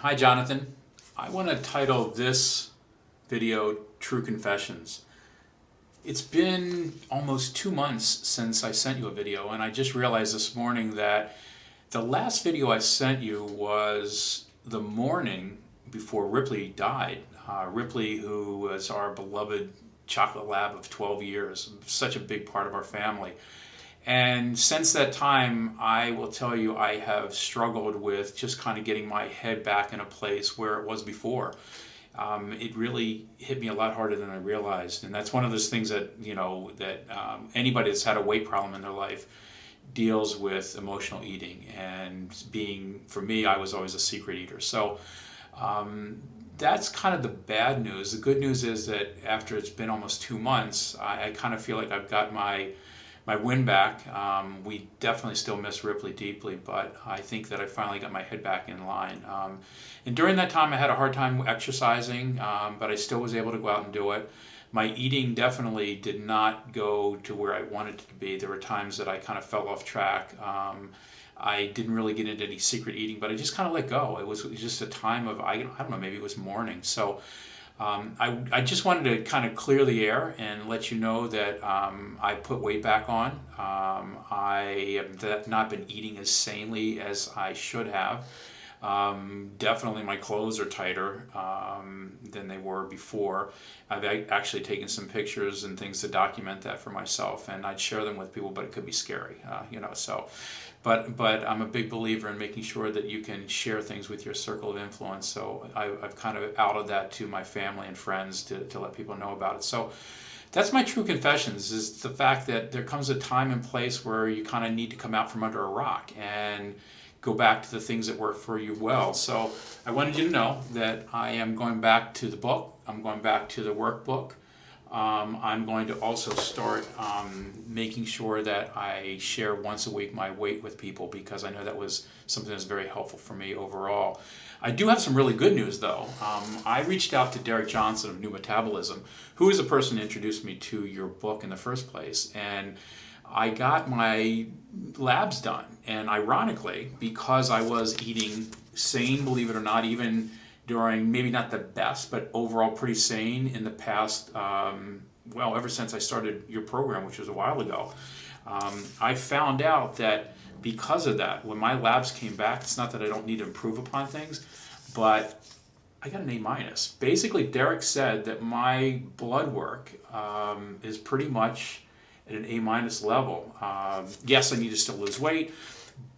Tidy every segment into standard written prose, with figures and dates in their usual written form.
Hi Jonathan. I want to title this video True Confessions. It's been almost 2 months since I sent you a video, and I just realized this morning that the last video I sent you was the morning before Ripley died. Ripley, who was our beloved chocolate lab of 12 years, such a big part of our family. And since that time, I will tell you, I have struggled with just kind of getting my head back in a place where it was before. It really hit me a lot harder than I realized. And that's one of those things that, anybody that's had a weight problem in their life deals with emotional eating. And being, for me, I was always a secret eater. So that's kind of the bad news. The good news is that after it's been almost 2 months, I kind of feel like I've got my win back. We definitely still miss Ripley deeply, but I think that I finally got my head back in line. And during that time, I had a hard time exercising, but I still was able to go out and do it. My eating definitely did not go to where I wanted it to be. There were times that I kind of fell off track. I didn't really get into any secret eating, but I just kind of let go. It was just a time of, I don't know, maybe it was morning. So I just wanted to kind of clear the air and let you know that I put weight back on. I have not been eating as sanely as I should have. Definitely my clothes are tighter than they were before. I've actually taken some pictures and things to document that for myself, and I'd share them with people, but it could be scary, so. But I'm a big believer in making sure that you can share things with your circle of influence. So I've kind of outed that to my family and friends to let people know about it. So that's my true confessions, is the fact that there comes a time and place where you kind of need to come out from under a rock and go back to the things that work for you well. So I wanted you to know that I am going back to the book. I'm going back to the workbook. I'm going to also start making sure that I share once a week my weight with people, because I know that was something that's very helpful for me overall. I do have some really good news though. I reached out to Derek Johnson of New Metabolism, who is the person who introduced me to your book in the first place, and I got my labs done. And ironically, because I was eating sane, believe it or not, even during maybe not the best, but overall pretty sane in the past, ever since I started your program, which was a while ago, I found out that because of that, when my labs came back, it's not that I don't need to improve upon things, but I got an A-. Basically, Derek said that my blood work is pretty much at an A- level. Yes, I need to still lose weight,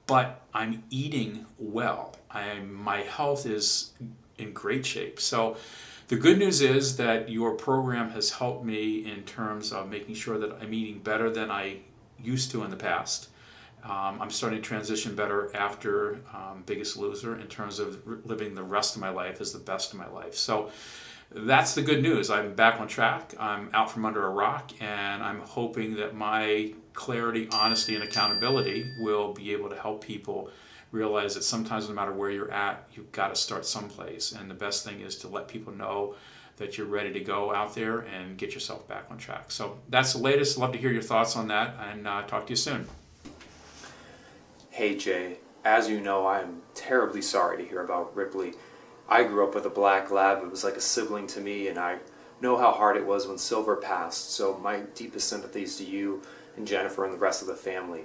but I'm eating well. My health is in great shape. So the good news is that your program has helped me in terms of making sure that I'm eating better than I used to in the past. I'm starting to transition better after Biggest Loser in terms of living the rest of my life as the best of my life. So that's the good news. I'm back on track. I'm out from under a rock, and I'm hoping that my clarity, honesty, and accountability will be able to help people realize that sometimes no matter where you're at, you've got to start someplace. And the best thing is to let people know that you're ready to go out there and get yourself back on track. So that's the latest. Love to hear your thoughts on that, and talk to you soon. Hey Jay, as you know, I'm terribly sorry to hear about Ripley. I grew up with a black lab. It was like a sibling to me, and I know how hard it was when Silver passed, so my deepest sympathies to you and Jennifer and the rest of the family.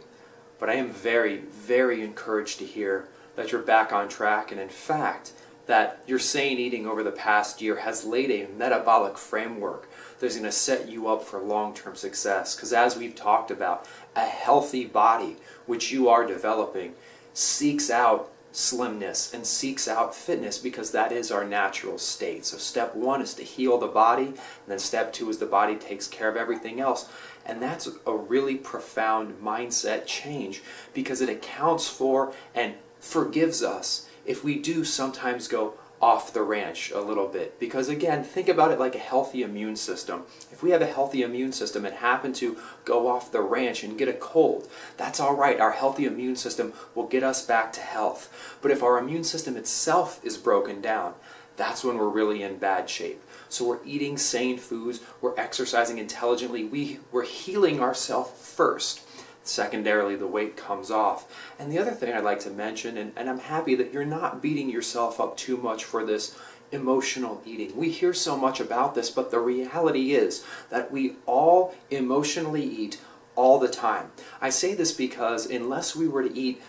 But I am very, very encouraged to hear that you're back on track, and in fact, that your sane eating over the past year has laid a metabolic framework that's going to set you up for long-term success. Because as we've talked about, a healthy body, which you are developing, seeks out slimness and seeks out fitness, because that is our natural state. So step one is to heal the body, and then step two is the body takes care of everything else. And that's a really profound mindset change, because it accounts for and forgives us if we do sometimes go off the ranch a little bit. Because again, think about it like a healthy immune system. If we have a healthy immune system and happen to go off the ranch and get a cold, that's all right. Our healthy immune system will get us back to health. But if our immune system itself is broken down, that's when we're really in bad shape. So we're eating sane foods, we're exercising intelligently, we're healing ourselves first. Secondarily, the weight comes off. And the other thing I'd like to mention, and I'm happy that you're not beating yourself up too much for this emotional eating. We hear so much about this, but the reality is that we all emotionally eat all the time. I say this because unless we were to eat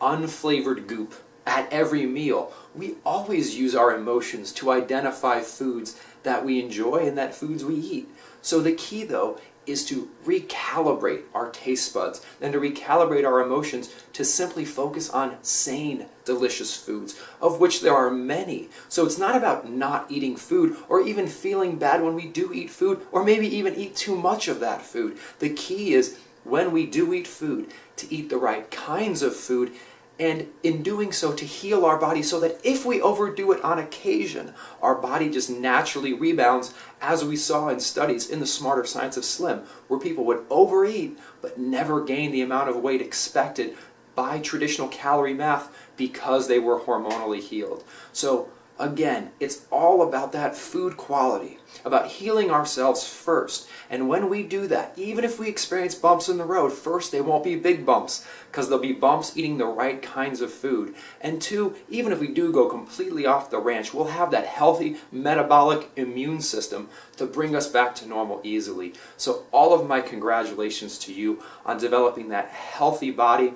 unflavored goop at every meal, we always use our emotions to identify foods that we enjoy and that foods we eat. So the key, though, is to recalibrate our taste buds and to recalibrate our emotions to simply focus on sane, delicious foods, of which there are many. So it's not about not eating food or even feeling bad when we do eat food or maybe even eat too much of that food. The key is when we do eat food, to eat the right kinds of food, and in doing so to heal our body so that if we overdo it on occasion, our body just naturally rebounds, as we saw in studies in the Smarter Science of Slim, where people would overeat but never gain the amount of weight expected by traditional calorie math because they were hormonally healed. So again, it's all about that food quality, about healing ourselves first. And when we do that, even if we experience bumps in the road, first, they won't be big bumps because they'll be bumps eating the right kinds of food. And two, even if we do go completely off the ranch, we'll have that healthy metabolic immune system to bring us back to normal easily. So all of my congratulations to you on developing that healthy body.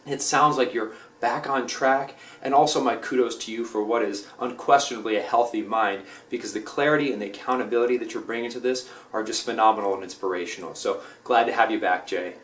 It sounds like you're back on track, and also my kudos to you for what is unquestionably a healthy mind, because the clarity and the accountability that you're bringing to this are just phenomenal and inspirational. So glad to have you back, Jay.